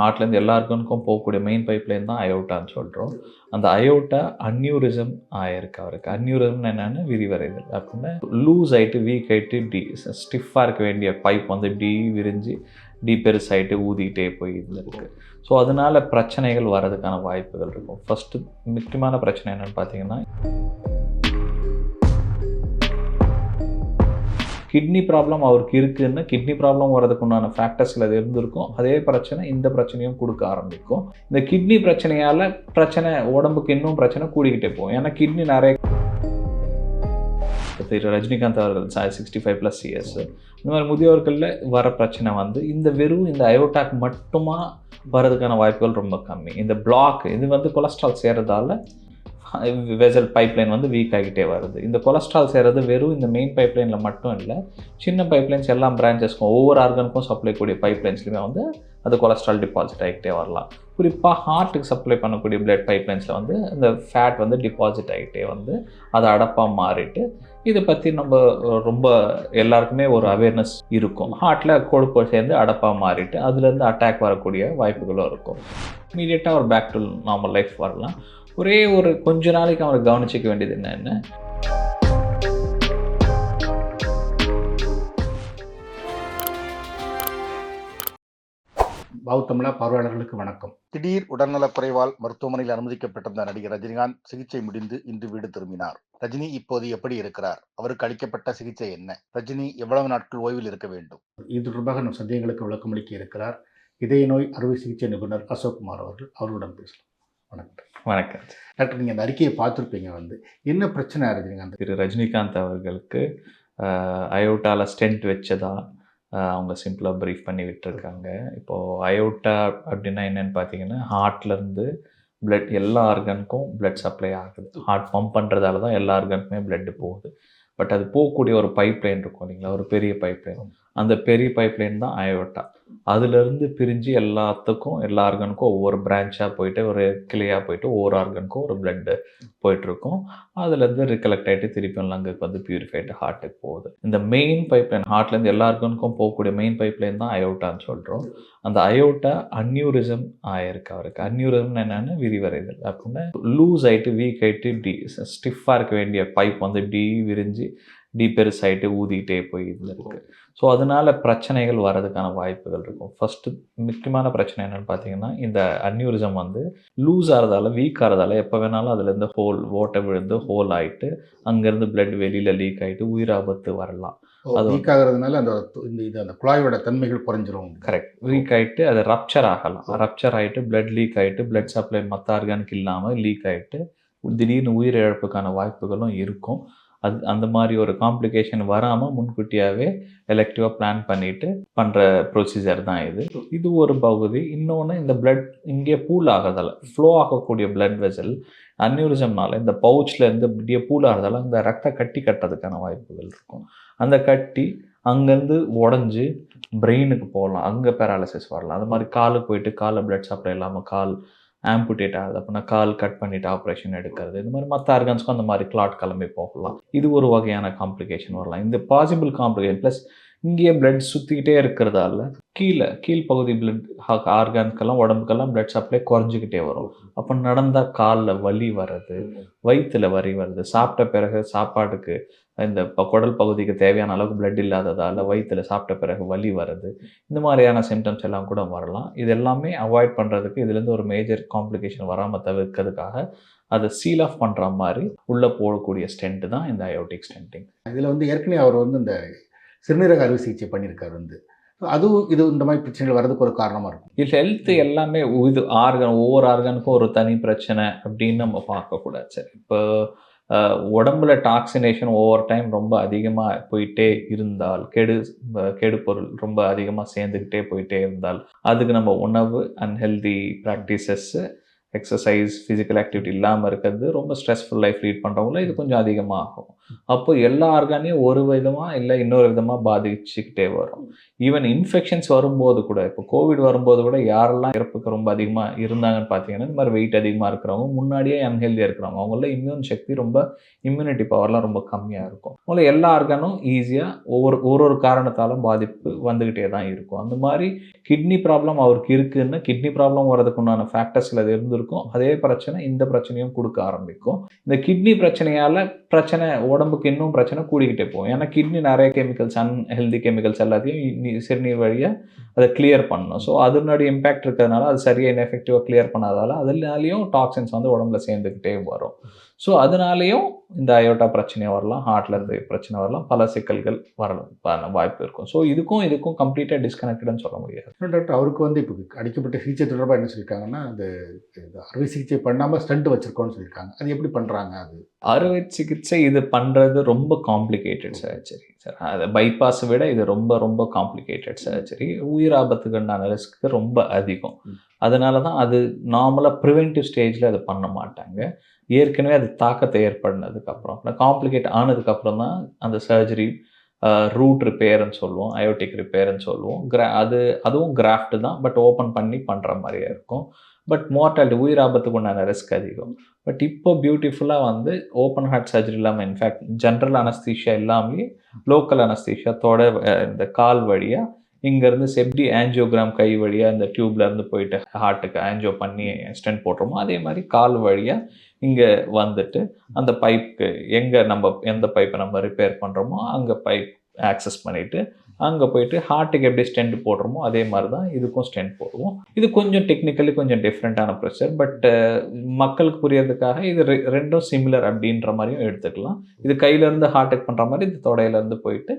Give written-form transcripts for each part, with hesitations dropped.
ஹார்ட்லேருந்து எல்லா ஆர்கனுக்கும் போகக்கூடிய main pipeline தான் அயோட்டான்னு சொல்கிறோம். அந்த அயோட்டா அன்யூரிசம் ஆயிருக்கு அவருக்கு. அன்யூரிசம் என்னென்னா விரிவடைதல் அப்படின்னா லூஸ் ஆகிட்டு வீக் ஆகிட்டு ஸ்டிஃபாக இருக்க வேண்டிய பைப் வந்து இப்படி விரிஞ்சு பெருசாகிட்டு ஊதிக்கிட்டே போய் இருந்திருக்கு. ஸோ அதனால் பிரச்சனைகள் வர்றதுக்கான வாய்ப்புகள் இருக்கும். ஃபஸ்ட்டு முக்கியமான பிரச்சனை என்னென்னு பார்த்தீங்கன்னா, கிட்னி ப்ராப்ளம் அவருக்கு இருக்குதுன்னு கிட்னி ப்ராப்ளம் வரதுக்கு உண்டான ஃபேக்டர்ஸில் அது இருந்திருக்கும். அதே பிரச்சனை இந்த பிரச்சனையும் கொடுக்க ஆரம்பிக்கும். இந்த கிட்னி பிரச்சனையால் உடம்புக்கு இன்னும் பிரச்சனை கூடிக்கிட்டே போகும். ஏன்னா கிட்னி நிறைய ரஜினிகாந்த் அவர்கள் 65+ இயர்ஸ் இந்த மாதிரி முதியோர்களில் வர பிரச்சனை வந்து வெறும் இந்த அயோட்டாக் மட்டுமா வர்றதுக்கான வாய்ப்புகள் ரொம்ப கம்மி. இந்த பிளாக் இது வந்து கொலஸ்ட்ரால் சேர்றதால வெசல் பைப்லைன் வந்து வீக் ஆகிட்டே வருது. இந்த கொலஸ்ட்ரால் சேர்றது வெறும் இந்த மெயின் பைப்லைனில் மட்டும் இல்லை, சின்ன பைப்லைன்ஸ் எல்லா பிரான்ச்சஸ்க்கும் ஒவ்வொரு ஆர்கனுக்கும் சப்ளை கூடிய பைப்லைன்ஸ்லையுமே வந்து அது கொலஸ்ட்ரால் டிபாசிட் ஆகிட்டே வரலாம். குறிப்பாக ஹார்ட்டுக்கு சப்ளை பண்ணக்கூடிய பிளட் பைப்லைன்ஸில் வந்து இந்த ஃபேட் வந்து டிபாசிட் ஆகிட்டே வந்து அது அடப்பாக மாறிட்டு இதை பற்றி நம்ம ரொம்ப எல்லாருக்குமே ஒரு அவேர்னஸ் இருக்கும். ஹார்ட்டில் கொழுப்பு சேர்ந்து அடப்பாக மாறிட்டு அதுலேருந்து அட்டாக் வரக்கூடிய வாய்ப்புகளும் இருக்கும். இமீடியட்டாக ஒரு பேக் டு நார்மல் லைஃப் வரலாம். ஒரே ஒரு கொஞ்ச நாளைக்கு அவரை கவனிச்சிக்க வேண்டியது என்னென்ன, பௌத்தமிழா பார்வையாளர்களுக்கு வணக்கம். திடீர் உடல்நலக் குறைவால் மருத்துவமனையில் அனுமதிக்கப்பட்டிருந்த நடிகர் ரஜினிகாந்த் சிகிச்சை முடிந்து இன்று வீடு திரும்பினார். ரஜினி இப்போது எப்படி இருக்கிறார்? அவருக்கு அளிக்கப்பட்ட சிகிச்சை என்ன? ரஜினி எவ்வளவு நாட்கள் ஓய்வில் இருக்க வேண்டும்? இது தொடர்பாக நம் சந்தேகங்களுக்கு விளக்கமளிக்க இருக்கிறார் இதய நோய் அறுவை சிகிச்சை நிபுணர் அசோக் குமார் அவர்கள். அவர்களுடன் பேசலாம். வணக்கம். வணக்கம் டாக்டர். நீங்கள் அந்த அறிக்கையை பார்த்துருப்பீங்க. என்ன பிரச்சனை ரஜினிகாந்த்? ரஜினிகாந்த் அவர்களுக்கு அயோட்டாவில் ஸ்டென்ட் வச்சதா அவங்க சிம்பிளாக ப்ரீஃப் பண்ணி விட்டுருக்காங்க. இப்போது அயோட்டா அப்படின்னா என்னென்னு பார்த்தீங்கன்னா, ஹார்ட்லேருந்து பிளட் எல்லா ஆர்கனுக்கும் பிளட் சப்ளை ஆகுது. ஹார்ட் பம்ப் பண்ணுறதால தான் எல்லா ஆர்கனுக்குமே பிளட்டு போகுது. பட் அது போகக்கூடிய ஒரு பைப்லைன் இருக்கும் இல்லைங்களா, ஒரு பெரிய பைப்லைன். அந்த பெரிய பைப்லைன் தான் அயோட்டா. அதுலேருந்து பிரிஞ்சு எல்லா ஆர்கனுக்கும் ஒவ்வொரு பிரான்ச்சாக போயிட்டு ஒரு கிளையாக போயிட்டு ஒவ்வொரு ஆர்கனுக்கும் ஒரு பிளட்டு போயிட்டுருக்கும். அதுலேருந்து ரிகலெக்ட் ஆகிட்டு திருப்பி லங்குக்கு வந்து பியூரிஃபைடு ஹார்ட்டுக்கு போகுது. இந்த மெயின் பைப்லைன் ஹார்ட்லேருந்து எல்லா ஆர்கனுக்கும் போகக்கூடிய மெயின் பைப்லைன் தான் அயோட்டான்னு சொல்கிறோம். அந்த அயோட்டா அன்யூரிசம் ஆயிருக்கு அவருக்கு. அன்யூரிசம் என்னென்னா விரிவடைதல் அப்படின்னா லூஸ் ஆகிட்டு வீக் ஆகிட்டு இப்படி ஸ்டிஃபாக இருக்க வேண்டிய பைப் வந்து இப்படி விரிஞ்சு பெருசாகிட்டு ஊதிக்கிட்டே போய் இருந்திருக்கு. ஸோ அதனால் பிரச்சனைகள் வர்றதுக்கான வாய்ப்புகள் இருக்கும். ஃபஸ்ட்டு முக்கியமான பிரச்சனை என்னென்னு பார்த்தீங்கன்னா, இந்த அன்யூரிசம் வந்து லூஸ் ஆகிறதால வீக் ஆகிறதால எப்போ வேணாலும் அதுலேருந்து ஓட்டை விழுந்து ஹோல் ஆகிட்டு அங்கேருந்து பிளட் வெளியில் லீக் ஆகிட்டு உயிராபத்து வரலாம். அது வீக் ஆகிறதுனால அந்த குழாயோட தன்மைகள் குறைஞ்சிரும். கரெக்ட். வீக் ஆகிட்டு அது ரப்சர் ஆகலாம். ரப்சர் ஆகிட்டு பிளட் லீக் ஆகிட்டு பிளட் சப்ளை மற்ற ஆர்கானுக்கு இல்லாமல் லீக் ஆகிட்டு திடீர்னு உயிரிழப்புக்கான வாய்ப்புகளும் இருக்கும். அந்த மாதிரி ஒரு காம்ப்ளிகேஷன் வராமல் முன்கூட்டியாகவே எலெக்டிவாக பிளான் பண்ணிவிட்டு பண்ணுற ப்ரொசீஜர் தான் இது ஒரு பகுதி. இன்னொன்று, இந்த பிளட் இங்கே பூல் ஆகிறதால ஃப்ளோ ஆகக்கூடிய பிளட் வெசல் அன்யூரிசம்னால இந்த பவுச்லேருந்து இப்படியே பூல் ஆகிறதால அந்த ரத்த கட்டி கட்டுறதுக்கான வாய்ப்புகள் இருக்கும். அந்த கட்டி அங்கேருந்து உடஞ்சி பிரெயினுக்கு போகலாம், அங்கே பேராலிசிஸ் வரலாம். அது மாதிரி காலுக்கு போயிட்டு காலில் பிளட் சப்ளை இல்லாமல் கால் ஆம்புடேட் ஆகுது அப்படின்னா கால் கட் பண்ணிவிட்டு ஆப்ரேஷன் எடுக்கிறது. இந்த மாதிரி மற்ற ஆர்கன்ஸ்க்கும் அந்த மாதிரி கிளாட் கிளம்பி போகலாம். இது ஒரு வகையான காம்ப்ளிகேஷன் வரலாம். இந்த பாசிபிள் காம்ப்ளிகேஷன் ப்ளஸ் இங்கேயே பிளட் சுற்றிக்கிட்டே இருக்கிறதால கீழ்ப்பகுதி பிளட் ஆர்கான்ஸ்க்கெல்லாம் உடம்புக்கெல்லாம் பிளட் சப்ளை குறைஞ்சிக்கிட்டே வரும். அப்போ நடந்தால் காலில் வலி வர்றது, வயிற்றில் வலி வருது, சாப்பிட்ட பிறகு சாப்பாட்டுக்கு இந்த குடல் பகுதிக்கு தேவையான அளவுக்கு பிளட் இல்லாததால் வயிற்றில் சாப்பிட்ட பிறகு வலி வருது. இந்த மாதிரியான சிம்டம்ஸ் எல்லாம் கூட வரலாம். இது எல்லாமே அவாய்ட் பண்ணுறதுக்கு இதுலேருந்து ஒரு மேஜர் காம்ப்ளிகேஷன் வராமல் தவிர்க்கிறதுக்காக அதை சீல் ஆஃப் பண்ணுற மாதிரி உள்ளே போடக்கூடிய ஸ்டென்ட் தான் இந்த அயோட்டிக் ஸ்டென்டிங். இதில் ஏற்கனவே அவர் இந்த சிறுநீரக அறுவை சிகிச்சை பண்ணியிருக்காரு. அதுவும் இந்த மாதிரி பிரச்சனைகள் வர்றதுக்கு ஒரு காரணமாக இருக்கும். இது ஹெல்த்து எல்லாமே ஒவ்வொரு ஆர்கனுக்கும் ஒரு தனி பிரச்சனை அப்படின்னு நம்ம பார்க்கக்கூடாது. சரி, இப்போ உடம்புல டாக்ஸினேஷன் ஓவர் டைம் ரொம்ப அதிகமாக போயிட்டே இருந்தால், கெடு பொருள் ரொம்ப அதிகமாக சேர்ந்துக்கிட்டே போயிட்டே இருந்தால் அதுக்கு நம்ம உணவு, அன்ஹெல்தி ப்ராக்டிசஸ்ஸு, எக்ஸசைஸ், ஃபிசிக்கல் ஆக்டிவிட்டி இல்லாமல் இருக்கிறது, ரொம்ப ஸ்ட்ரெஸ்ஃபுல் லைஃப் லீட் பண்ணுறவங்கள இது கொஞ்சம் அதிகமாக ஆகும். அப்போ எல்லா ஆர்கானையும் ஒரு விதமாக இல்லை இன்னொரு விதமாக பாதிச்சுக்கிட்டே வரும். ஈவன் இன்ஃபெக்ஷன்ஸ் வரும்போது கூட, இப்போ கோவிட் வரும்போது கூட யாரெல்லாம் இறப்புக்கு ரொம்ப அதிகமாக இருந்தாங்கன்னு பார்த்தீங்கன்னா, இந்த மாதிரி வெயிட் அதிகமாக இருக்கிறவங்க, முன்னாடியே அன்ஹெல்தியாக இருக்கிறவங்க, அவங்கள இம்யூன் சக்தி ரொம்ப, இம்யூனிட்டி பவர்லாம் ரொம்ப கம்மியாக இருக்கும். அவங்கள எல்லா ஆர்கானும் ஈஸியாக ஒரு காரணத்தாலும் பாதிப்பு வந்துக்கிட்டே தான் இருக்கும். அந்த மாதிரி கிட்னி ப்ராப்ளம் அவருக்கு இருக்குன்னு, கிட்னி ப்ராப்ளம் வரதுக்கு உண்டான ஃபேக்டர்ஸில் அது இருந்திருக்கும். அதே பிரச்சனை இந்த பிரச்சனையும் கொடுக்க ஆரம்பிக்கும். இந்த கிட்னி பிரச்சனையால் பிரச்சனை உடம்புக்கு இன்னும் பிரச்சனை கூடிக்கிட்டே போகும். ஏன்னா கிட்னி நிறைய கெமிக்கல்ஸ், அன்ஹெல்தி கெமிக்கல்ஸ் எல்லாத்தையும் சிறுநீர் வழியாக அதை கிளியர் பண்ணணும். ஸோ அதனுடைய இம்பேக்ட் இருக்கிறதுனால அது சரியாக இன்எஃபெக்டிவாக கிளியர் பண்ணாதால அதனாலையும் டாக்ஸின்ஸ் வந்து உடம்புல சேர்ந்துக்கிட்டே வரும். ஸோ அதனாலேயும் இந்த அயோட்டா பிரச்சனையாக வரலாம், ஹார்ட்டில் இருந்து பிரச்சனை வரலாம், பல சிக்கல்கள் வரலாம் வாய்ப்பு இருக்கும். ஸோ இதுக்கும் கம்ப்ளீட்டாக டிஸ்கனெக்டட்னு சொல்ல முடியாது. டாக்டர், அவருக்கு வந்து இப்போ அடிக்கப்பட்ட சிகிச்சை தொடர்பாக என்ன சொல்லியிருக்காங்கன்னா, அந்த அறுவை சிகிச்சை பண்ணாமல் ஸ்டண்ட் வச்சுருக்கோன்னு சொல்லியிருக்காங்க. அது எப்படி பண்ணுறாங்க? அது அறுவை சிகிச்சை இது பண்ணுறது ரொம்ப காம்ப்ளிகேட்டட் சர்ஜரி சார். அதை பைபாஸை விட இது ரொம்ப ரொம்ப காம்ப்ளிகேட்டட் சர்ஜரி. உயிர் ஆபத்துக்கு உண்டான ரிஸ்க்கு ரொம்ப அதிகம். அதனால தான் அது நார்மலாக ப்ரிவென்டிவ் ஸ்டேஜில் அதை பண்ண மாட்டாங்க. ஏற்கனவே அது தாக்கத்தை ஏற்படுனதுக்கப்புறம், காம்ப்ளிகேட் ஆனதுக்கப்புறம் தான் அந்த சர்ஜரி ரூட் ரிப்பேர்ன்னு சொல்லுவோம், அயோட்டிக் ரிப்பேர்ன்னு சொல்லுவோம். அதுவும் கிராஃப்ட் தான், பட் ஓப்பன் பண்ணி பண்ணுற மாதிரியே இருக்கும். பட் மோர்டாலிட்டி, உயிர் ஆபத்துக்கு உண்டான ரிஸ்க் அதிகம். பட் இப்போ பியூட்டிஃபுல்லாக வந்து ஓப்பன் ஹார்ட் சர்ஜரி இல்லாமல், இன்ஃபேக்ட் ஜென்ரல் அனஸ்தீஷியா இல்லாமலே லோக்கல் அனஸ்தீஷியா இந்த கால் வழியாக இங்கேருந்து செப்டி ஆஞ்சியோகிராம் கை வழியாக இந்த டியூப்லேருந்து போயிட்டு ஹார்ட்டுக்கு ஆஞ்சியோ பண்ணி ஸ்டென்ட் போட்டுருமோ, அதே மாதிரி கால் வழியாக இங்கே வந்துட்டு அந்த பைப்புக்கு எந்த பைப்பை நம்ம ரிப்பேர் பண்ணுறோமோ அங்கே பைப் ஆக்சஸ் பண்ணிவிட்டு அங்கே போயிட்டு ஹார்ட்டுக்கு எப்படி ஸ்டென்ட் போடுறோமோ அதே மாதிரி தான் இதுக்கும் ஸ்டென்ட் போடுவோம். இது கொஞ்சம் டெக்னிக்கலி கொஞ்சம் டிஃப்ரெண்ட்டான ப்ரொசீஜர். பட் மக்களுக்கு புரியறதுக்காக இது ரெண்டும் சிமிலர் அப்படின்ற மாதிரியும் எடுத்துக்கலாம். இது கையிலேருந்து ஹார்ட்டுக்கு பண்ணுற மாதிரி இது தொடையிலேருந்து போயிட்டு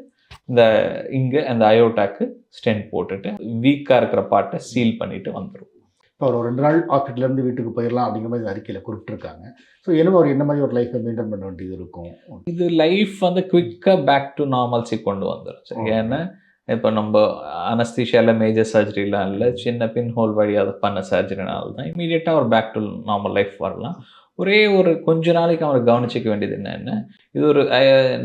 இங்கே அந்த அயோட்டாக்கு ஸ்டென்ட் போட்டுட்டு வீக்காக இருக்கிற பார்ட்டை சீல் பண்ணிவிட்டு வந்துடும். இப்போ ஒரு 2 நாள் ஹாஸ்பிட்டலேருந்து வீட்டுக்கு போயிடலாம் அப்படிங்கிற மாதிரி அறிக்கையில் குறிப்பிட்டிருக்காங்க. ஸோ என்னமோ அவர் என்ன மாதிரி ஒரு லைஃப்பை மெயின்டைன் பண்ண வேண்டியது இருக்கும்? இது லைஃப் வந்து குவிக்காக பேக் டு நார்மல்சி கொண்டு வந்துடும் சார். ஏன்னா இப்போ நம்ம அனஸ்தீஷியாவில் மேஜர் சர்ஜரிலாம் இல்லை, சின்ன பின் ஹோல் வழியாக பண்ண சர்ஜரினால தான் இமீடியட்டாக ஒரு பேக் டு நார்மல் லைஃப் வரலாம். ஒரே ஒரு கொஞ்ச நாளைக்கு அவர் கவனிச்சிக்க வேண்டியது என்னென்ன, இது ஒரு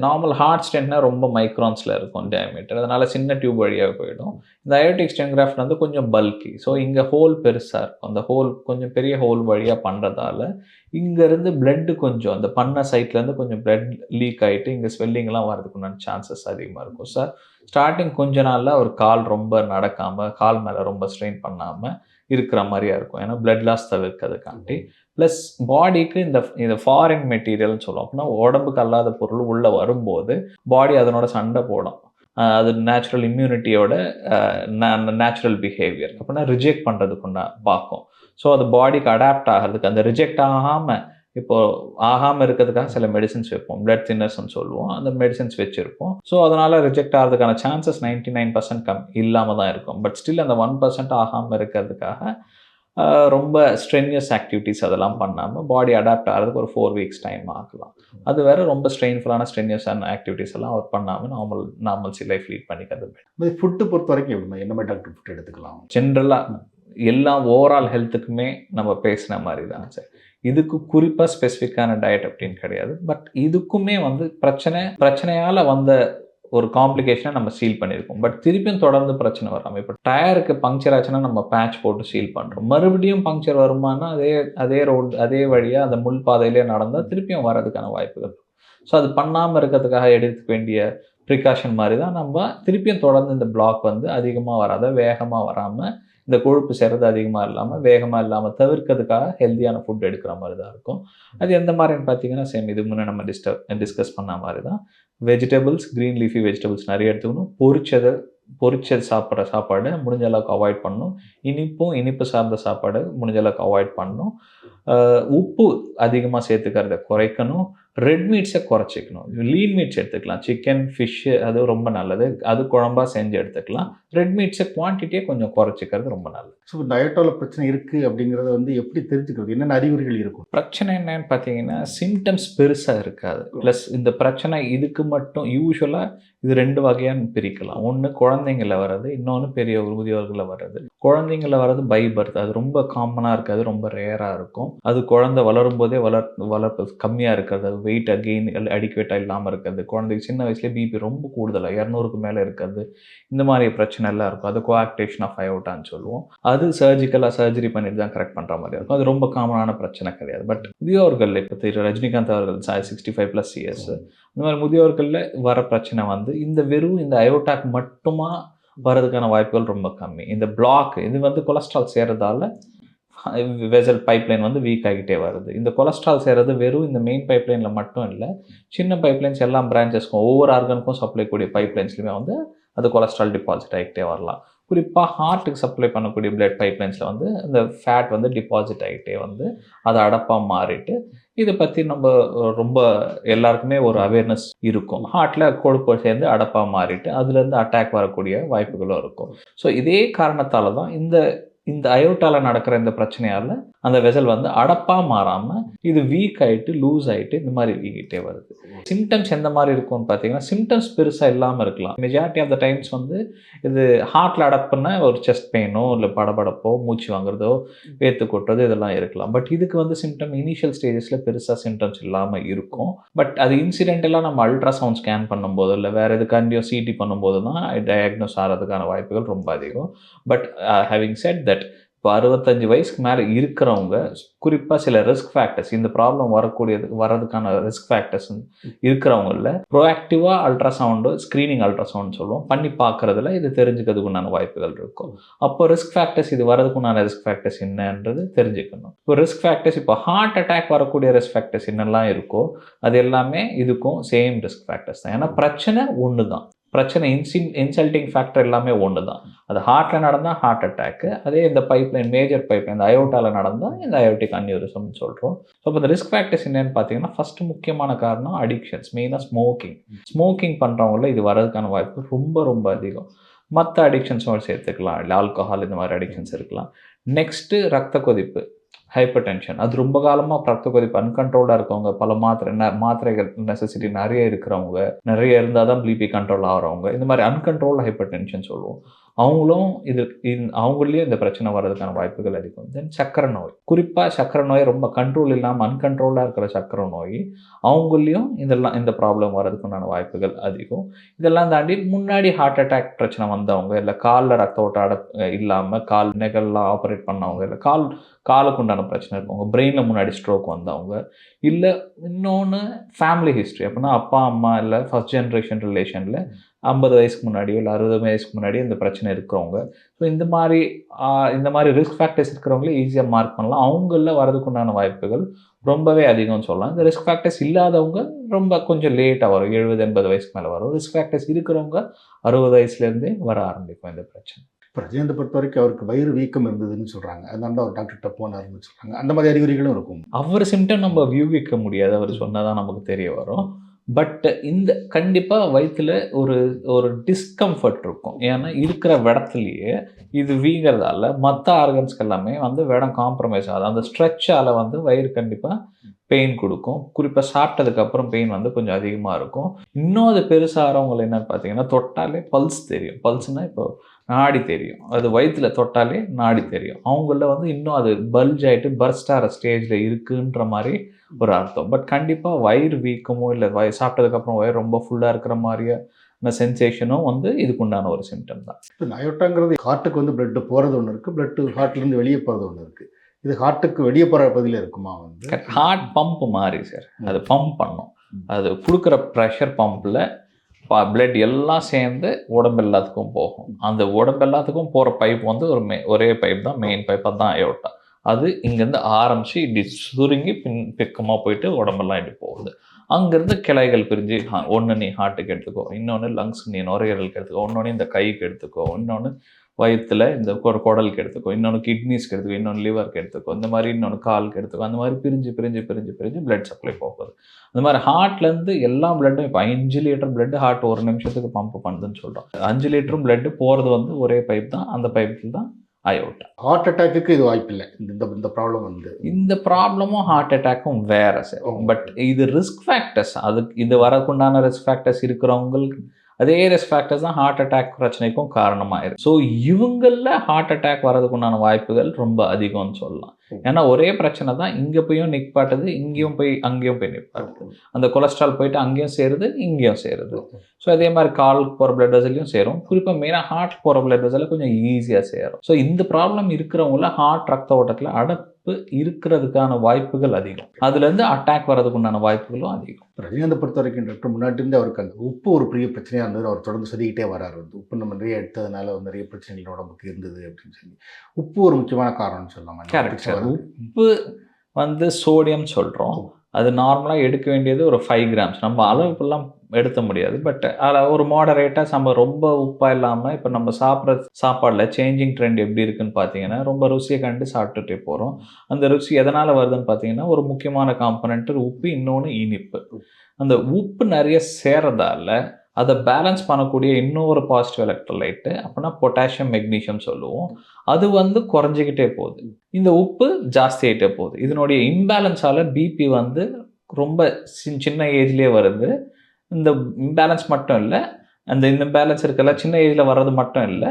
நார்மல் ஹார்ட் ஸ்டென்ட்னா ரொம்ப மைக்ரான்ஸில் இருக்கும் டயமீட்டர், அதனால் சின்ன டியூப் வழியாக போயிடும். இந்த அயோட்டிக் ஸ்டென்ட் கிராஃப்ட் வந்து கொஞ்சம் பல்கி, ஸோ இங்கே ஹோல் பெருசாக இருக்கும். அந்த ஹோல் கொஞ்சம் பெரிய ஹோல் வழியாக பண்ணுறதால இங்கேருந்து பிளட்டு கொஞ்சம் அந்த பண்ண சைட்லேருந்து கொஞ்சம் பிளட் லீக் ஆகிட்டு இங்கே ஸ்வெல்லிங்லாம் வரதுக்குண்டான சான்சஸ் அதிகமாக இருக்கும் சார். ஸ்டார்டிங் கொஞ்ச நாளில் அவர் கால் ரொம்ப நடக்காமல், கால் மேலே ரொம்ப ஸ்ட்ரெயின் பண்ணாமல் இருக்கிற மாதிரியா இருக்கும். ஏன்னா பிளட் லாஸ் தவிர்க்கிறதுக்காண்டி. ப்ளஸ் பாடிக்கு இந்த ஃபாரின் மெட்டீரியல்னு சொல்லுவோம். அப்படின்னா உடம்புக்கு அல்லாத பொருள் உள்ளே வரும்போது பாடி அதனோட சண்டை போடும். அது நேச்சுரல் இம்யூனிட்டியோட நேச்சுரல் பிஹேவியர். அப்படின்னா ரிஜெக்ட் பண்ணுறதுக்குன்னா பார்க்கும். ஸோ அது பாடிக்கு அடாப்ட் ஆகிறதுக்கு, அந்த ரிஜெக்ட் ஆகாமல் இருக்கிறதுக்காக சில மெடிசின்ஸ் வைப்போம், பிளட் தின்னர்ஸ்ன்னு சொல்லுவோம். அந்த மெடிசின்ஸ் வச்சுருப்போம். ஸோ அதனால் ரிஜெக்ட் ஆகிறதுக்கான சான்சஸ் 99% இல்லாமல் தான் இருக்கும். பட் ஸ்டில் அந்த 1% ஆகாமல் இருக்கிறதுக்காக ரொம்ப ஸ்ட்ரென்னியஸ் ஆக்டிவிட்டீஸ் அதெல்லாம் பண்ணாமல் பாடி அடாப்ட் ஆகிறதுக்கு ஒரு 4 வீக்ஸ் டைம் ஆகலாம். அது வேறு ரொம்ப ஸ்ட்ரென்னியஸான ஆக்டிவிட்டீஸ் எல்லாம் அவர் பண்ணாமல் நார்மல்சி லைஃப் லீட் பண்ணிக்கிறது. ஃபுட்டு பொறுத்த வரைக்கும் எப்படி, என்ன மாதிரி டாக்டர் ஃபுட் எடுத்துக்கலாம்? ஜென்ரலாக எல்லா ஓவரால் ஹெல்த்துக்குமே நம்ம பேசின மாதிரி தான் சார். இதுக்கு குறிப்பாக ஸ்பெசிஃபிக்கான டயட் அப்படின்னு கிடையாது. பட் இதுக்குமே வந்து பிரச்சனையால் வந்த ஒரு காம்ப்ளிகேஷனை நம்ம சீல் பண்ணியிருக்கோம். பட் திருப்பியும் தொடர்ந்து பிரச்சனை வராமல், இப்போ டயருக்கு பங்க்சர் ஆச்சுன்னா நம்ம பேட்ச் போட்டு சீல் பண்ணுறோம். மறுபடியும் பங்க்சர் வருமானா அதே வழியாக அந்த முள் பாதையிலே நடந்தால் திருப்பியும் வர்றதுக்கான வாய்ப்புகள் இருக்கும். ஸோ அது பண்ணாமல் இருக்கிறதுக்காக எடுக்க வேண்டிய ப்ரிகாஷன் மாதிரி தான் நம்ம திருப்பியும் தொடர்ந்து இந்த பிளாக் வந்து அதிகமாக வராத, வேகமாக வராமல், இந்த கொழுப்பு சேர்றது அதிகமாக இல்லாமல், வேகமாக இல்லாமல் தவிர்க்கிறதுக்காக ஹெல்த்தியான ஃபுட் எடுக்கிற மாதிரி தான் இருக்கும். அது எந்த மாதிரின்னு பார்த்தீங்கன்னா, சேம் இது முன்னே நம்ம டிஸ்கஸ் பண்ண மாதிரி தான். வெஜிடபிள்ஸ், க்ரீன் லீஃபி வெஜிடபிள்ஸ் நிறைய எடுத்துக்கணும். பொரிச்சது சாப்பிட்ற சாப்பாடு முடிஞ்ச அளவுக்கு அவாய்ட் பண்ணணும். இனிப்பு சார்ந்த சாப்பாடு முடிஞ்ச அளவுக்கு அவாய்ட் பண்ணணும். உப்பு அதிகமாக சேர்த்துக்கிறத குறைக்கணும். ரெட் மீட்ஸை குறைச்சிக்கணும். லீன் மீட்ஸ் எடுத்துக்கலாம். சிக்கன், ஃபிஷ்ஷு அது ரொம்ப நல்லது. அது குழம்பா செஞ்சு எடுத்துக்கலாம். ரெட் மீட்ஸை குவான்டிட்டியை கொஞ்சம் குறைச்சிக்கிறது ரொம்ப நல்லது. ஸோ இந்த டயட்டோவில் பிரச்சனை இருக்குது அப்படிங்கிறத வந்து எப்படி தெரிஞ்சுக்கிறது? என்னென்ன அறிகுறிகள் இருக்கும்? பிரச்சனை என்னன்னு பார்த்தீங்கன்னா, சிம்டம்ஸ் பெருசாக இருக்காது. ப்ளஸ் இந்த பிரச்சனை இதுக்கு மட்டும் யூஸ்வலாக இது 2 வகையா பிரிக்கலாம். ஒண்ணு குழந்தைங்கள்ல வர்றது, இன்னொன்னு முதியோர்கள்ல வர்றது. குழந்தைங்கள்ல வர்றது பை பர்த். அது ரொம்ப காமனா இருக்காது. ரொம்ப ரேரா இருக்கும். அது குழந்தை வளரும்போதே வளர்ப்பு கம்மியா இருக்கிறது. வெயிட் கெயின் அடிக்குவேட்டா இல்லாம இருக்கிறது. குழந்தைக்கு சின்ன வயசுலயே பிபி ரொம்ப கூடுதலா 200க்கு மேல இருக்கிறது. இந்த மாரி பிரச்சனை எல்லாம் இருக்கும். அது கோஆக்டேஷன் ஆஃப் அயோர்டான்னு சொல்லுவோம். அது சர்ஜரி பண்ணிட்டு தான் கரெக்ட் பண்ற மாரி இருக்கும். அது ரொம்ப காமனான பிரச்சனை கிடையாது. பட் முதியோர்கள் இப்ப ரஜினிகாந்த் அவர்கள் 65+ இயர்ஸ் இந்த மாதிரி முதியோர்கள்ல வர பிரச்சனை வந்து வெறும் இந்த அயோட்டாக் மட்டுமா வர்றதுக்கான வாய்ப்புகள் ரொம்ப கம்மி. இந்த பிளாக் இது வந்து கொலஸ்ட்ரால் சேர்றதால வெசல் பைப்லைன் வந்து வீக் ஆகிட்டே வருது. இந்த கொலஸ்ட்ரால் சேர்றது வெறும் இந்த மெயின் பைப்லைன்ல மட்டும் இல்லை, சின்ன பைப்லைன்ஸ் எல்லா பிரான்ச்சஸ்க்கும் ஒவ்வொரு ஆர்கனுக்கும் சப்ளை கூடிய பைப்லைன்ஸ்லையுமே வந்து அது கொலஸ்ட்ரால் டிபாசிட் ஆகிட்டே வரலாம். குறிப்பாக ஹார்ட்டுக்கு சப்ளை பண்ணக்கூடிய பிளட் பைப்லைன்ஸில் வந்து இந்த ஃபேட் வந்து டிபாசிட் ஆகிட்டே வந்து அது அடப்பாக மாறிட்டு இதை பற்றி நம்ம ரொம்ப எல்லாருக்குமே ஒரு அவேர்னஸ் இருக்கும். ஹார்ட்டில் கொழுப்பு சேர்ந்து அடப்பாக மாறிட்டு அதுலேருந்து அட்டாக் வரக்கூடிய வாய்ப்புகளும் இருக்கும். ஸோ இதே காரணத்தால் தான் இந்த அயோட்டால நடக்கிற இந்த பிரச்சனையால் அந்த வெசல் வந்து அடப்பாக மாறாமல் இது வீக் ஆகிட்டு லூஸ் ஆகிட்டு இந்த மாதிரி வீக்கிட்டே வருது. சிம்டம்ஸ் எந்த மாதிரி இருக்கும்னு பார்த்தீங்கன்னா, சிம்டம்ஸ் பெருசாக இல்லாமல் இருக்கலாம். மெஜாரிட்டி ஆஃப் த டைம்ஸ் வந்து இது ஹார்ட்டில் அடப்புன்னா ஒரு செஸ்ட் பெயினோ இல்லை படபடப்போ மூச்சு வாங்குறதோ வேர்த்து கொட்டுறதோ இதெல்லாம் இருக்கலாம். பட் இதுக்கு வந்து சிம்டம் இனிஷியல் ஸ்டேஜஸில் பெருசாக சிம்டம்ஸ் இல்லாமல் இருக்கும். பட் அது இன்சிடென்டெல்லாம் நம்ம அல்ட்ராசவுண்ட் ஸ்கேன் பண்ணும்போது இல்லை வேறு எதுக்காண்டியும் சிடி பண்ணும்போது தான் டயக்னோஸ் ஆகிறதுக்கான வாய்ப்புகள் ரொம்ப அதிகம். பட் ஹேவிங் செட் தட் இப்போ 65 வயசுக்கு மேலே இருக்கிறவங்க குறிப்பாக சில ரிஸ்க் ஃபேக்டர்ஸ் இந்த ப்ராப்ளம் வர்றதுக்கான ரிஸ்க் ஃபேக்டர்ஸ் இருக்கிறவங்கள ப்ரோஆக்டிவாக ஸ்க்ரீனிங் அல்ட்ராசவுண்ட் சொல்லுவோம் பண்ணி பார்க்குறதுல இது தெரிஞ்சுக்கிறதுக்கு உண்டான வாய்ப்புகள் இருக்கும். அப்போ ரிஸ்க் ஃபேக்டர்ஸ் இது வரதுக்கு உண்டான ரிஸ்க் ஃபேக்டர்ஸ் என்னன்றது தெரிஞ்சுக்கணும். இப்போ ரிஸ்க் ஃபேக்டர்ஸ் இப்போ ஹார்ட் அட்டாக் வரக்கூடிய ரிஸ்க் ஃபேக்டர்ஸ் என்னெல்லாம் இருக்கோ அது எல்லாமே இதுக்கும் சேம் ரிஸ்க் ஃபேக்டர்ஸ் தான். ஏன்னா பிரச்சனை ஒன்று தான். பிரச்சனை இன்சல்ட்டிங் ஃபேக்டர் எல்லாமே ஒன்று தான். அது ஹார்ட்டில் நடந்தால் ஹார்ட் அட்டாக்கு, அதே இந்த பைப்லைன் மேஜர் பைப்லைன் இந்த அயோட்டாவில் நடந்தால் இந்த அயோட்டிக் அன்யூரிசம்னு சொல்கிறோம். ஸோ இப்போ இந்த ரிஸ்க் ஃபேக்டர்ஸ் என்னென்னு பார்த்தீங்கன்னா, ஃபஸ்ட்டு முக்கியமான காரணம் அடிக்ஷன்ஸ், மெயினாக ஸ்மோக்கிங் பண்ணுறவங்கள இது வரதுக்கான வாய்ப்பு ரொம்ப ரொம்ப அதிகம். மற்ற அடிக்ஷன்ஸும் சேர்த்துக்கலாம், இல்லை ஆல்கஹால் இந்த மாதிரி அடிக்ஷன்ஸ் இருக்கலாம். நெக்ஸ்ட்டு ரத்த கொதிப்பு, ஹைப்பர் டென்ஷன். அது ரொம்ப காலமாக ரத்த கொதிப்பு அன்கண்ட்ரோல்டாக இருக்கவங்க, பல மாத்திரைகள் நெசசிட்டி நிறைய இருக்கிறவங்க, நிறைய இருந்தால் தான் பிபி கண்ட்ரோல் ஆகிறவங்க, இந்த மாதிரி அன்கண்ட்ரோல்டு ஹைப்பர் டென்ஷன் சொல்லுவோம். அவங்களும் அவங்களையும் இந்த பிரச்சனை வர்றதுக்கான வாய்ப்புகள் அதிகம். தென் சக்கரை நோய், குறிப்பாக சக்கரை நோய் ரொம்ப கண்ட்ரோல் இல்லாமல் அன்கண்ட்ரோல்டாக இருக்கிற சக்கரை நோய் அவங்களையும் இந்த ப்ராப்ளம் வர்றதுக்குண்டான வாய்ப்புகள் அதிகம். இதெல்லாம் தாண்டி முன்னாடி ஹார்ட் அட்டாக் பிரச்சனை வந்தவங்க, இல்லை காலில் ரத்த ஓட்ட இல்லாமல் கால் நெகல்லாம் ஆப்ரேட் பண்ணவங்க, இல்லை காலுக்கு உண்டான பிரச்சனை இருக்கவங்க, பிரெயினில் முன்னாடி ஸ்ட்ரோக் வந்தவங்க, இல்லை இன்னொன்று ஃபேமிலி ஹிஸ்ட்ரி அப்படின்னா அப்பா அம்மா இல்லை ஃபர்ஸ்ட் ஜென்ரேஷன் ரிலேஷனில் 50 வயசுக்கு முன்னாடியோ இல்லை 60 வயசுக்கு முன்னாடியோ இந்த பிரச்சனை இருக்கிறவங்க. ஸோ இந்த மாதிரி ரிஸ்க் ஃபேக்டர்ஸ் இருக்கிறவங்களே ஈஸியாக மார்க் பண்ணலாம். அவங்களில் வரதுக்குண்டான வாய்ப்புகள் ரொம்பவே அதிகம்னு சொல்லலாம். இந்த ரிஸ்க் ஃபேக்டர்ஸ் இல்லாதவங்க ரொம்ப கொஞ்சம் லேட்டாக வரும், 70-80 வயசுக்கு மேலே வரும். ரிஸ்க் ஃபேக்டர்ஸ் இருக்கிறவங்க 60 வயசுலேருந்தே வர ஆரம்பிக்கும் இந்த பிரச்சனை. இப்போ ரஜினிகாந்தை பொறுத்த வரைக்கும் அவருக்கு வயிறு வீக்கம் இருந்ததுன்னு சொல்கிறாங்க, அதனால தான் அவர் டாக்டர்கிட்ட போனார்னு சொல்கிறாங்க. அந்த மாதிரி அறிகுறிகளும் இருக்கும். அவர் சிம்டம் நம்ம வியூகிக்க முடியாது, அவர் சொன்னால் தான் நமக்கு தெரிய வரும். பட் கண்டிப்பாக வயிற்றில் ஒரு டிஸ்கம்ஃபர்ட் இருக்கும். ஏன்னா இருக்கிற இடத்துலையே இது வீங்கிறதால மற்ற ஆர்கன்ஸ்க்கு எல்லாமே வந்து இடம் காம்ப்ரமைஸ் ஆகுது. அந்த ஸ்ட்ரெச்சால் வந்து வயிறு கண்டிப்பாக பெயின் கொடுக்கும். குறிப்பாக சாப்பிட்டதுக்கப்புறம் பெயின் வந்து கொஞ்சம் அதிகமாக இருக்கும். இன்னும் அது பெருசாகிறவங்க என்னென்னு பார்த்தீங்கன்னா, தொட்டாலே பல்ஸ் தெரியும். பல்ஸ்னால் இப்போ நாடி தெரியும். அது வயிற்றில் தொட்டாலே நாடி தெரியும். அவங்கள வந்து இன்னும் அது பல்ஜ் ஆகிட்டு பர்ஸ்ட் ஆகிற ஸ்டேஜில் இருக்குன்ற மாதிரி ஒரு அர்த்தம். பட் கண்டிப்பாக வயிறு வீக்கமோ இல்லை சாப்பிட்டதுக்கப்புறம் வயிறு ரொம்ப ஃபுல்லாக இருக்கிற மாதிரியான சென்சேஷனும் வந்து இதுக்குண்டான ஒரு சிம்டம் தான். இப்போ அயோட்டாங்கிறது ஹார்ட்டுக்கு வந்து பிளட்டு போகிறது ஒன்று இருக்குது, பிளட்டு ஹார்ட்லேருந்து வெளியே போகிறது ஒன்று இருக்குது. இது ஹார்ட்டுக்கு வெளியே போகிற பகுதியில் இருக்குமா? வந்து ஹார்ட் பம்ப் மாதிரி சார், அது பம்ப் பண்ணும். அது கொடுக்குற ப்ரெஷர் பம்பில் பிளட் எல்லாம் சேர்ந்து உடம்பு எல்லாத்துக்கும் போகும். அந்த உடம்பு எல்லாத்துக்கும் போகிற பைப் வந்து ஒரே பைப் தான், மெயின் பைப், அதுதான் அயோட்டா. அது இங்கேருந்து ஆரம்பித்து இப்படி சுருங்கி பிக்கமாக போயிட்டு உடம்பெல்லாம் இப்படி போகுது. அங்கேருந்து கிளைகள் பிரிஞ்சு ஒன்று நீ ஹார்ட்டுக்கு எடுத்துக்கோ, இன்னொன்று லங்ஸ்க்கு நீ நுரையீரலுக்கு எடுத்துக்கோ, இன்னொன்று இந்த கைக்கு எடுத்துக்கோ, இன்னொன்று வயிற்றில் இந்த குடலுக்கு எடுத்துக்கோ, இன்னொன்று கிட்னிஸ்க்கு எடுத்துக்கோ, இன்னொன்று லிவருக்கு எடுத்துக்கோ, இந்த மாதிரி இன்னொன்று காலுக்கு எடுத்துக்கோ. அந்த மாதிரி பிரிஞ்சு பிளட் சப்ளை போகுது. அந்த மாதிரி ஹார்ட்லேருந்து எல்லா பிளட்டும் இப்போ 5 லிட்டர் பிளட் ஹார்ட் ஒரு நிமிஷத்துக்கு பம்ப் பண்ணுதுன்னு சொல்கிறோம். 5 லிட்டரும் பிளட்டு போகிறது வந்து ஒரே பைப் தான், அந்த பைப்பில் தான் அயோட்டா. ஹார்ட் அட்டாக்கு இது வாய்ப்பு இல்லை. இந்த ப்ராப்ளம் வந்து இந்த ப்ராப்ளமும் ஹார்ட் அட்டாக்கும் வேறு சார். பட் இது ரிஸ்க் ஃபேக்டர்ஸ், அதுக்கு இது வரக்குண்டான ரிஸ்க் ஃபேக்டர்ஸ் இருக்கிறவங்களுக்கு அதே ரிஸ்க் ஃபேக்டர்ஸ் தான் ஹார்ட் அட்டாக் பிரச்சனைக்கும் காரணமாயிருக்கு. ஸோ இவங்கள்ல ஹார்ட் அட்டாக் வர்றதுக்குண்டான வாய்ப்புகள் ரொம்ப அதிகம்னு சொல்லலாம். ஏன்னா ஒரே பிரச்சனை தான், இங்கே போயும் நிற்பாட்டுது, இங்கேயும் போய் அங்கேயும் போய் நிற்பாட்டுது. அந்த கொலஸ்ட்ரால் போயிட்டு அங்கேயும் சேருது, இங்கேயும் சேருது. ஸோ அதே மாதிரி காலுக்கு போகிற பிளட் வெசல்லையும் சேரும். குறிப்பாக மெயினாக ஹார்ட் போகிற பிளட் வெசலில் கொஞ்சம் ஈஸியாக சேரும். ஸோ இந்த ப்ராப்ளம் இருக்கிறவங்கள ஹார்ட் ரத்த ஓட்டத்தில் அடப்பு இருக்கிறதுக்கான வாய்ப்புகள் அதிகம். அதுலேருந்து அட்டாக் வர்றதுக்குண்டான வாய்ப்புகளும் அதிகம். ரஜினிகாந்தை பொறுத்த வரைக்கும் டாக்டர் முன்னாடி இருந்து அவருக்கு அந்த உப்பு ஒரு பெரிய பிரச்சனையாக இருந்தது. அவர் தொடர்ந்து சொல்லிக்கிட்டே வராரு. வந்து உப்பு நம்ம நிறைய எடுத்ததுனால நிறைய பிரச்சனைகள் உடம்புக்கு இருந்தது அப்படின்னு சொல்லி. உப்பு ஒரு முக்கியமான காரணம்னு சொல்லலாம். கரெக்ட். உப்பு வந்து சோடியம் சொல்கிறோம். அது நார்மலாக எடுக்க வேண்டியது ஒரு 5 கிராம்ஸ். நம்ம அளவுக்குலாம் எடுத்த முடியாது. பட் அதில் ஒரு மாடரேட்டாக நம்ம ரொம்ப உப்பாக இல்லாமல், இப்போ நம்ம சாப்பிட்ற சாப்பாடில் சேஞ்சிங் ட்ரெண்ட் எப்படி இருக்குன்னு பார்த்தீங்கன்னா, ரொம்ப ருசியை கண்டு சாப்பிட்டுட்டே போகிறோம். அந்த ருசி எதனால் வருதுன்னு பார்த்தீங்கன்னா, ஒரு முக்கியமான காம்பனண்ட் உப்பு, இன்னொன்று இனிப்பு. அந்த உப்பு நிறைய சேரதால அதை பேலன்ஸ் பண்ணக்கூடிய இன்னொரு பாசிட்டிவ் எலக்ட்ரோலைட்டு அப்படின்னா பொட்டாசியம் மெக்னீஷியம் சொல்லுவோம். அது வந்து குறைஞ்சிக்கிட்டே போகுது. இந்த உப்பு ஜாஸ்தி ஆகிட்டே போகுது. இதனுடைய இம்பேலன்ஸால் பிபி வந்து ரொம்ப சின்ன ஏஜ்லேயே வருது. இந்த இம்பேலன்ஸ் மட்டும் இல்லை, அந்த இம்பேலன்ஸ் இருக்கல சின்ன ஏஜில் வர்றது மட்டும் இல்லை,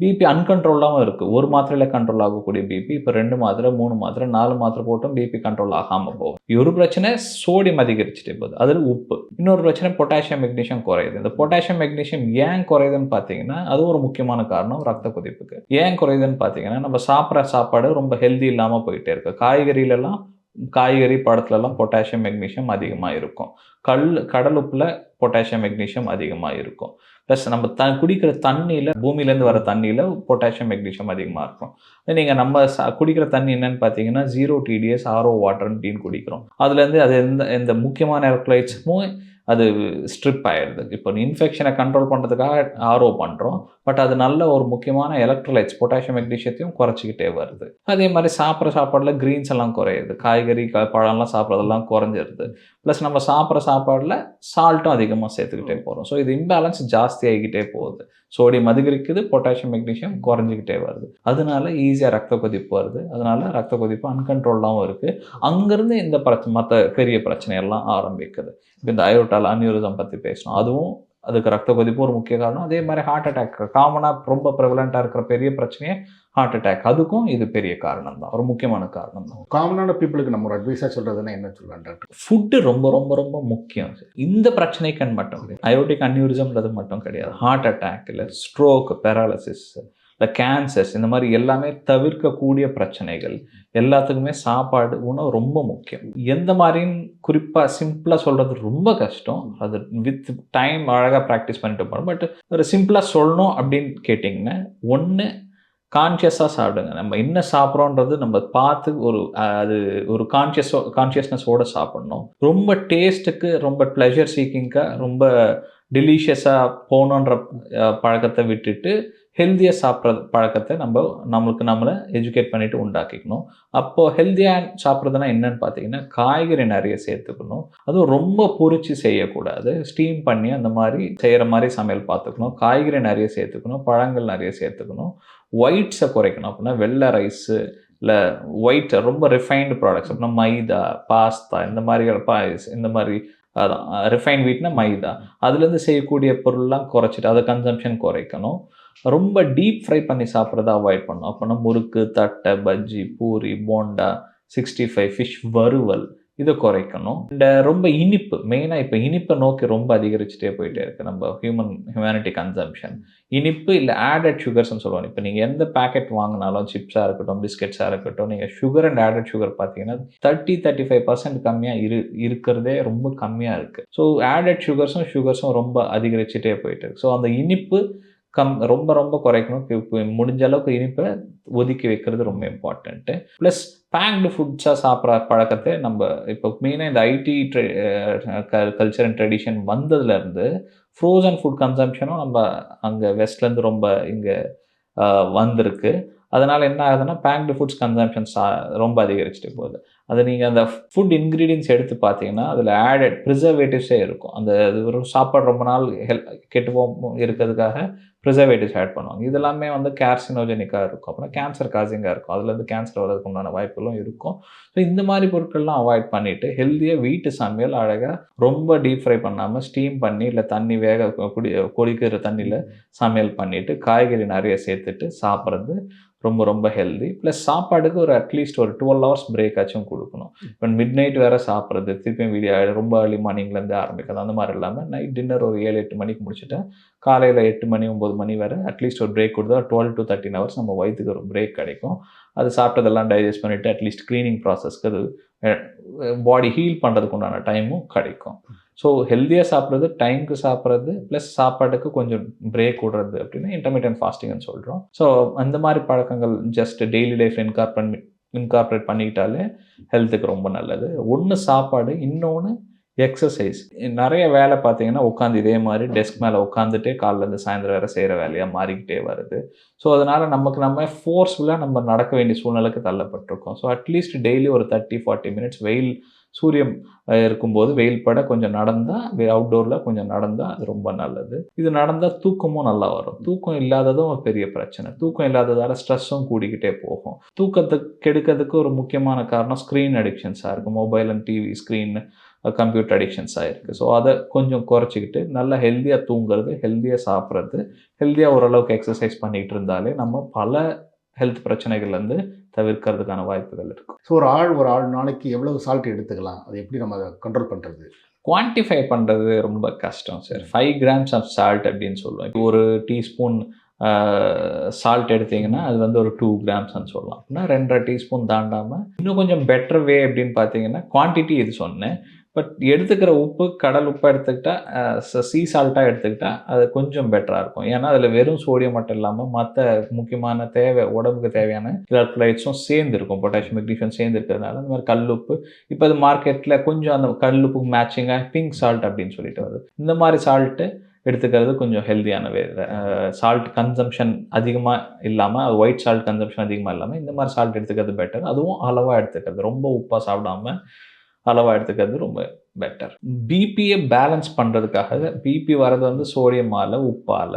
பிபி அன்கண்ட்ரோலாகவும் இருக்குது. ஒரு மாத்திரையில் கண்ட்ரோல் ஆகக்கூடிய பிபி இப்போ 2 மாத்திரை 3 மாத்திரை 4 மாத்திரை போட்டும் பிபி கண்ட்ரோல் ஆகாமல் போகும். ஒரு பிரச்சனை சோடியம் அதிகரிச்சுட்டே போகுது, அதில் உப்பு. இன்னொரு பிரச்சனை பொட்டாசியம் மெக்னீஷியம் குறையுது. இந்த பொட்டாசியம் மெக்னீஷியம் ஏன் குறையுதுன்னு பார்த்தீங்கன்னா, அது ஒரு முக்கியமான காரணம் ரத்த கொதிப்புக்கு. ஏன் குறையுதுன்னு பார்த்தீங்கன்னா, நம்ம சாப்பிட்ற சாப்பாடு ரொம்ப ஹெல்தி இல்லாமல் போயிட்டே இருக்கு. காய்கறி பழத்துலலாம் பொட்டாசியம் மெக்னீஷியம் அதிகமாக இருக்கும். கடல் உப்பில் பொட்டாசியம் மெக்னீஷியம் அதிகமாக இருக்கும். ப்ளஸ் நம்ம குடிக்கிற தண்ணியில், பூமியிலேருந்து வர தண்ணியில் பொட்டாசியம் மெக்னீஷியம் அதிகமாக இருக்கும். நீங்கள் நம்ம குடிக்கிற தண்ணி என்னன்னு பார்த்தீங்கன்னா 0 TDS RO வாட்டர்னு டீன் குடிக்கிறோம். அதுலேருந்து அது எந்த முக்கியமான எலக்ட்ரோலைட்ஸும் அது ஸ்ட்ரிப் ஆகிடுது. இப்போ இன்ஃபெக்ஷனை கண்ட்ரோல் பண்ணுறதுக்காக RO பண்ணுறோம். பட் அது நல்ல ஒரு முக்கியமான எலக்ட்ரோலைட்ஸ் பொட்டாசியம் மெக்னீஷியத்தையும் குறைச்சிக்கிட்டே வருது. அதே மாதிரி சாப்பிட்ற சாப்பாடில் க்ரீன்ஸ் எல்லாம் குறையுது. காய்கறி பழம்லாம் சாப்பிட்றதெல்லாம் குறைஞ்சிருது. ப்ளஸ் நம்ம சாப்பிட்ற சாப்பாடில் சால்ட்டும் அதிகமாக சேர்த்துக்கிட்டே போகிறோம். ஸோ இது இம்பேலன்ஸ் ஜாஸ்தி ஆகிக்கிட்டே போகுது. சோடியம் அதிகரிக்குது, பொட்டாசியம் மெக்னீஷியம் குறைஞ்சிக்கிட்டே வருது. அதனால ஈஸியாக ரத்த கொதிப்பு வருது. அதனால ரத்த கொதிப்பு அன்கண்ட்ரோல்டாகவும் இருக்குது. அங்கேருந்து இந்த மற்ற பெரிய பிரச்சனையெல்லாம் ஆரம்பிக்குது. இப்போ இந்த அயோர்டால் அன்யூரிசம் பற்றி பேசணும், அதுவும் அதுக்கு ரத்த கொதிப்பு ஒரு முக்கிய காரணம். அதே மாதிரி ஹார்ட் அட்டாக் காமனாக ரொம்ப ப்ரெவலண்ட்டாக இருக்கிற பெரிய பிரச்சனையே ஹார்ட் அட்டாக். அதுக்கும் இது பெரிய காரணம் தான், ஒரு முக்கியமான காரணம் தான். காமனான பீப்புளுக்கு நம்ம ஒரு அட்வைஸாக சொல்கிறதுனா என்ன சொல்லலாம் டாக்டர்? ஃபுட்டு ரொம்ப ரொம்ப ரொம்ப முக்கியம். இந்த பிரச்சனைக்குன்னு மட்டும் கிடையாது, அயோட்டிக் அன்யூரிசம்ன்றது மட்டும் கிடையாது. ஹார்ட் அட்டாக் இல்லை ஸ்ட்ரோக், பேராலிசிஸ், இந்த கேன்சர்ஸ், இந்த மாதிரி எல்லாமே தவிர்க்கக்கூடிய பிரச்சனைகள் எல்லாத்துக்குமே சாப்பாடு, உணவு ரொம்ப முக்கியம். எந்த மாதிரின்னு குறிப்பாக சிம்பிளாக சொல்கிறது ரொம்ப கஷ்டம். அது வித் டைம் அழகாக ப்ராக்டிஸ் பண்ணிட்டு போகணும். பட் ஒரு சிம்பிளாக சொல்லணும் அப்படின்னு கேட்டிங்கன்னா, ஒன்று கான்ஷியஸாக சாப்பிடுங்க. நம்ம என்ன சாப்பிட்றோன்றது நம்ம பார்த்து அது ஒரு கான்ஷியஸ்னஸோடு சாப்பிட்ணும். ரொம்ப டேஸ்ட்டுக்கு, ரொம்ப ப்ளஷர் சீக்கிங்காக, ரொம்ப டெலிஷியஸாக போகணுன்ற பழக்கத்தை விட்டுட்டு ஹெல்த்தியாக சாப்பிட்ற பழக்கத்தை நம்மளை எஜுகேட் பண்ணிவிட்டு உண்டாக்கிக்கணும். அப்போது ஹெல்த்தியாக சாப்பிட்றதுனா என்னன்னு பார்த்தீங்கன்னா, காய்கறி நிறைய சேர்த்துக்கணும். அதுவும் ரொம்ப பொரிச்சு செய்யக்கூடாது. ஸ்டீம் பண்ணி அந்த மாதிரி செய்கிற மாதிரி சமையல் பார்த்துக்கணும். காய்கறி நிறைய சேர்த்துக்கணும். பழங்கள் நிறைய சேர்த்துக்கணும். ஒயிட்ஸை குறைக்கணும். அப்படின்னா வெள்ளை ரைஸு இல்லை ஒயிட் ரொம்ப ரிஃபைன்டு ப்ராடக்ட்ஸ் அப்படின்னா மைதா, பாஸ்தா, இந்த மாதிரி அதான் ரிஃபைன் வீட்னா மைதா, அதுலேருந்து செய்யக்கூடிய பொருள்லாம் குறைச்சிட்டு அதை கன்சம்ஷன் குறைக்கணும். ரொம்ப டீப் ஃப்ரை பண்ணி சாப்பிட்றத அவாய்ட் பண்ணணும். அப்படின்னா முறுக்கு, தட்டை, பஜ்ஜி, பூரி, போண்டா, 65 ஃபிஷ் வறுவல், இதை குறைக்கணும். இந்த ரொம்ப இனிப்பு, மெயினாக இப்போ இனிப்பை நோக்கி ரொம்ப அதிகரிச்சுட்டே போயிட்டே இருக்குது நம்ம ஹியூமனிட்டி கன்சம்ஷன். இனிப்பு இல்லை ஆடட் சுகர்ஸ்ன்னு சொல்லுவாங்க. இப்போ நீங்கள் எந்த பேக்கெட் வாங்கினாலும், சிப்ஸாக இருக்கட்டும், பிஸ்கெட்ஸாக இருக்கட்டும், நீங்கள் சுகர் அண்ட் ஆடட் சுகர் பார்த்தீங்கன்னா 30-35% கம்மியாக இருக்கிறதே ரொம்ப கம்மியாக இருக்குது. ஸோ ஆடட் சுகர்ஸும் ரொம்ப அதிகரிச்சுட்டே போயிட்டு இருக்கு. ஸோ அந்த இனிப்பு ரொம்ப ரொம்ப குறைக்கணும். இப்போ முடிஞ்ச அளவுக்கு இனிப்பை ஒதுக்கி வைக்கிறது ரொம்ப இம்பார்ட்டண்ட்டு. ப்ளஸ் பேக்டு ஃபுட்ஸாக சாப்பிட்ற பழக்கத்தை நம்ம இப்போ மெயினாக இந்த ஐடி கல்ச்சர் அண்ட் ட்ரெடிஷன் வந்ததுலேருந்து ஃப்ரோசன் ஃபுட் கன்சம்ஷனும் நம்ம அங்கே வெஸ்ட்லேருந்து ரொம்ப இங்கே வந்திருக்கு. அதனால் என்ன ஆகுதுன்னா பேக்டு ஃபுட்ஸ் கன்சம்ஷன் ரொம்ப அதிகரிச்சுட்டு போகுது. அதை நீங்கள் அந்த ஃபுட் இன்க்ரீடியன்ஸ் எடுத்து பார்த்தீங்கன்னா அதில் ஆடட் ப்ரிசர்வேட்டிவ்ஸே இருக்கும். அந்த அது ஒரு சாப்பாடு ரொம்ப நாள் கெட்டு இருக்கிறதுக்காக ப்ரிசர்வேட்டிவ்ஸ் ஆட் பண்ணுவாங்க. இதெல்லாமே வந்து கார்சினோஜெனிக்காக இருக்கும். அப்புறம் கேன்சர் காசிங்காக இருக்கும். அதுலேருந்து கேன்சர் வர்றதுக்கு உண்டான வாய்ப்புகளும் இருக்கும். ஸோ இந்த மாதிரி பொருட்கள்லாம் அவாய்ட் பண்ணிவிட்டு ஹெல்த்தியாக வீட்டு சமையல் அழகாக ரொம்ப டீப் ஃப்ரை பண்ணாமல் ஸ்டீம் பண்ணி இல்லை தண்ணி வேக கொதிக்கிற தண்ணியில் சமையல் பண்ணிவிட்டு காய்கறி நிறைய சேர்த்துட்டு சாப்பிட்றது ரொம்ப ரொம்ப ஹெல்தி. ப்ளஸ் சாப்பாடுக்கு ஒரு அட்லீஸ்ட் ஒரு 12 ஹவர்ஸ் பிரேக் ஆச்சும் கொடுக்கணும். இப்போ மிட் நைட் வேறு சாப்பிட்றது, திருப்பியும் ரொம்ப ஏர்லி மார்னிங்லேருந்து ஆரம்பிக்கிறது அந்த மாதிரி இல்லாமல் நைட் டின்னர் ஒரு 7-8 மணிக்கு முடிச்சுட்டா காலையில் 8 மணி 9 மணி வரை அட்லீஸ்ட் ஒரு பிரேக் கொடுத்தா 12 to 13 ஹவர்ஸ் நம்ம வயிற்றுக்கு ஒரு பிரேக் கிடைக்கும். அது சாப்பிட்டதெல்லாம் டைஜஸ்ட் பண்ணிவிட்டு அட்லீஸ்ட் க்ளீனிங் ப்ராசஸ்க்கு அது பாடி ஹீல் பண்ணுறதுக்கு உண்டான டைமும் கிடைக்கும். ஸோ ஹெல்த்தியாக சாப்பிட்றது, டைமுக்கு சாப்பிட்றது, ப்ளஸ் சாப்பாட்டுக்கு கொஞ்சம் பிரேக் விடுறது அப்படின்னு இன்டர்மீடியன்ட் ஃபாஸ்டிங்னு சொல்கிறோம். ஸோ அந்த மாதிரி பழக்கங்கள் ஜஸ்ட் டெய்லி லைஃப் இன்கார்பரேட் பண்ணிக்கிட்டாலே ஹெல்த்துக்கு ரொம்ப நல்லது. ஒன்று சாப்பாடு, இன்னொன்று எக்ஸசைஸ். நிறைய வேலை பார்த்தீங்கன்னா உட்காந்து இதே மாதிரி டெஸ்க் மேலே உட்காந்துட்டே காலையிலேருந்து சாயந்தரம் வேறு செய்கிற வேலையாக மாறிக்கிட்டே வருது. ஸோ அதனால் நம்ம ஃபோர்ஸ்ஃபுல்லாக நம்ம நடக்க வேண்டிய சூழ்நிலைக்கு தள்ளப்பட்டிருக்கோம். ஸோ அட்லீஸ்ட் டெய்லி ஒரு 30-40 மினிட்ஸ் வெயில் சூரியன் இருக்கும்போது வெயில் பட கொஞ்சம் நடந்தால், அவுட்டோரில் கொஞ்சம் நடந்தால் அது ரொம்ப நல்லது. இது நடந்தால் தூக்கமும் நல்லா வரும். தூக்கம் இல்லாததும் ஒரு பெரிய பிரச்சனை. தூக்கம் இல்லாததால் ஸ்ட்ரெஸ்ஸும் கூடிக்கிட்டே போகும். தூக்கத்தை கெடுக்கிறதுக்கு ஒரு முக்கியமான காரணம் ஸ்க்ரீன் அடிக்ஷன்ஸாக இருக்குது. Mobile and TV screen, computer அடிக்ஷன்ஸாக இருக்குது. ஸோ அதை கொஞ்சம் குறைச்சிக்கிட்டு நல்லா ஹெல்த்தியாக தூங்குறது, ஹெல்த்தியாக சாப்பிட்றது, ஹெல்த்தியாக ஓரளவுக்கு எக்ஸசைஸ் பண்ணிகிட்டு இருந்தாலே நம்ம பல ஹெல்த் பிரச்சனைகள்லேருந்து தவிர்க்கிறதுக்கான வாய்ப்புகள் இருக்கும். ஸோ ஒரு ஆள் நாளைக்கு எவ்வளவு சால்ட் எடுத்துக்கலாம், அது எப்படி நம்ம அதை கண்ட்ரோல் பண்ணுறது? குவான்டிஃபை பண்ணுறது ரொம்ப கஷ்டம் சார். 5 grams ஆஃப் சால்ட் அப்படின்னு சொல்லுவோம். இப்போ ஒரு டீஸ்பூன் சால்ட் எடுத்திங்கன்னா அது வந்து ஒரு 2 grams சொல்லலாம். அப்படின்னா 2.5 டீஸ்பூன் தாண்டாமல் இன்னும் கொஞ்சம் பெட்டர் வே அப்படின்னு பார்த்தீங்கன்னா குவான்டிட்டி இது சொன்னேன். பட் எடுத்துக்கிற உப்பு கடல் உப்பாக எடுத்துக்கிட்டால், சீ சால்ட்டாக எடுத்துக்கிட்டால் அது கொஞ்சம் பெட்டராக இருக்கும். ஏன்னா அதில் வெறும் சோடியம் மட்டும் இல்லாமல் மற்ற முக்கியமான உடம்புக்கு தேவையான எலக்ட்ரோலைட்ஸும் சேர்ந்துருக்கும். பொட்டாசியம், மெக்னீஷியம் சேர்ந்து இருக்கிறதுனால இந்த மாதிரி கல்லுப்பு இப்போ அது மார்க்கெட்டில் கொஞ்சம் அந்த கல்லுப்புக்கு மேட்சிங்காக பிங்க் சால்ட் அப்படின்னு சொல்லிட்டு வருது. இந்த மாதிரி சால்ட்டு எடுத்துக்கிறது கொஞ்சம் ஹெல்த்தியான வே. சால்ட் கன்சம்ஷன் அதிகமாக இல்லாமல், ஒயிட் சால்ட் கன்சம்ஷன் அதிகமாக இல்லாமல் இந்த மாதிரி சால்ட் எடுத்துக்கிறது பெட்டர். அதுவும் அளவாக எடுத்துக்கிறது, ரொம்ப உப்பாக சாப்பிடாமல் அளவாக எடுத்துக்கிறது ரொம்ப பெட்டர். பிபியை பேலன்ஸ் பண்ணுறதுக்காக, பிபி வர்றது வந்து சோடியமால், உப்பால்,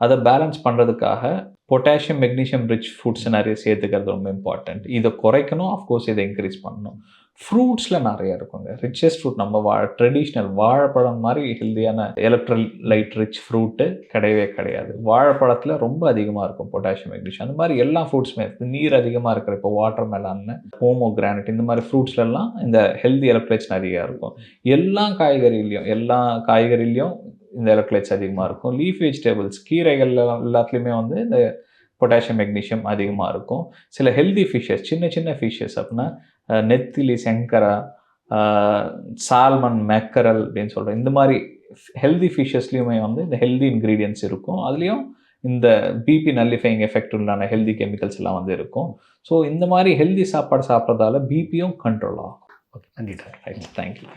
அதை பேலன்ஸ் பண்ணுறதுக்காக பொட்டாசியம், மெக்னீஷியம் ரிச் ஃபுட்ஸ் நிறைய சேர்த்துக்கிறது ரொம்ப இம்பார்ட்டண்ட். இதை குறைக்கணும், அஃப்கோர்ஸ் இதை இன்க்ரீஸ் பண்ணணும். ஃப்ரூட்ஸில் நிறைய இருக்குங்க. ரிச்சஸ்ட் ஃப்ரூட் நம்ம ட்ரெடிஷ்னல் வாழைப்பழம் மாதிரி ஹெல்த்தியான எலக்ட்ரோலைட் ரிச் ஃப்ரூட்டு கிடையவே கிடையாது. வாழைப்பழத்தில் ரொம்ப அதிகமாக இருக்கும் பொட்டாசியம், மெக்னீஷியம். அந்த மாதிரி எல்லா ஃப்ரூட்ஸுமே இருக்குது. நீர் அதிகமாக இருக்கிற இப்போ வாட்டர் மெலான், போமோகிரானட், இந்த மாதிரி ஃப்ரூட்ஸ்லாம் இந்த ஹெல்தி எலக்ட்ரோலைட்ஸ் நிறையா இருக்கும். எல்லா காய்கறிலையும் இந்த எலக்ட்ரோலைட்ஸ் அதிகமாக இருக்கும். லீஃப் வெஜிடபிள்ஸ், கீரைகள் எல்லாத்துலேயுமே வந்து இந்த பொட்டாசியம், மெக்னீஷியம் அதிகமாக இருக்கும். சில ஹெல்தி ஃபிஷ்ஷஸ், சின்ன சின்ன ஃபிஷ்ஷஸ் அப்படின்னா நெத்திலி, செங்கரா, சால்மன், மெக்கரல் அப்படின்னு சொல்கிறோம். இந்த மாதிரி ஹெல்தி ஃபிஷ்ஷஸ்லேயுமே வந்து இந்த ஹெல்தி இன்க்ரீடியன்ட்ஸ் இருக்கும். அதுலேயும் இந்த பிபி நல்லிஃபைங் எஃபெக்ட் உண்டான ஹெல்தி கெமிக்கல்ஸ் எல்லாம் வந்து இருக்கும். ஸோ இந்த மாதிரி ஹெல்தி சாப்பாடு சாப்பிட்றதால பிபியும் கண்ட்ரோல் ஆகும். ஓகே, நன்றி டாக்டர். தேங்க்யூ.